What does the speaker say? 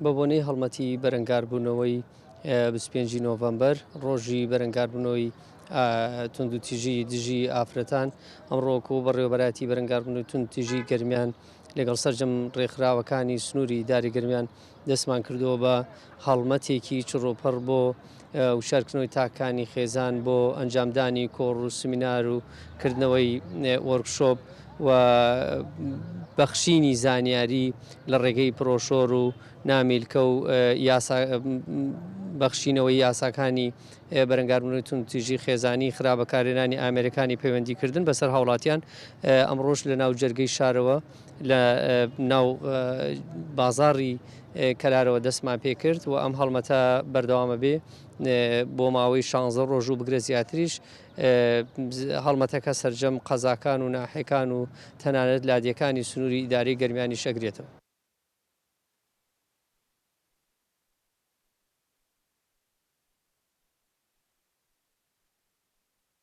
بە بۆنەی هەڵمەتی بەرەنگاربوونەوەی 25 نۆڤەمبەر ڕۆژی بەرەنگاربوونەوەی توندوتیژی دژی ئافرەتان ئەمڕۆکو بەڕێوەبەراتی بەرەنگاربوونەوەی توندوتیژی گەرمیان لەگەڵ سەرجەم ڕێکخراوەکانی سنووری داری گەرمیان دەستمان کردەوە بە هەڵمەتێکی چڕۆپەڕ بۆ وشارکردنەوەی تاکانی خێزان بۆ ئەنجامدانی کۆڕ و سمینار و کردنەوەی وەرکشۆپ و بەخشینی زانیاری لە ڕێگەی پرۆشۆر و نامیلکە و بەخشینەوەی یاساکانی بەرەنگاربوونەوەی توندوتیژی خێزانی خراپبەکارهێنانی ئامێرەکانی پەیوەندیکردن بەسەر هاوڵاتیان ئەمڕۆژ لە ناو جەرگەی شارەوە لە ناو بازاڕی کەرارەوە دەستمان پێ کرد و ئەم هەڵمەتە بەردەوامە بێ بۆ ماوەی 16 ڕۆژ و بگرە زیاتریش هەڵمەتەکە سەرجەم قەزاکان و ناحێکان و تەنانەت لادیەکانی سنووری ئیدارەی گەرمیانی شەگرێتەوە.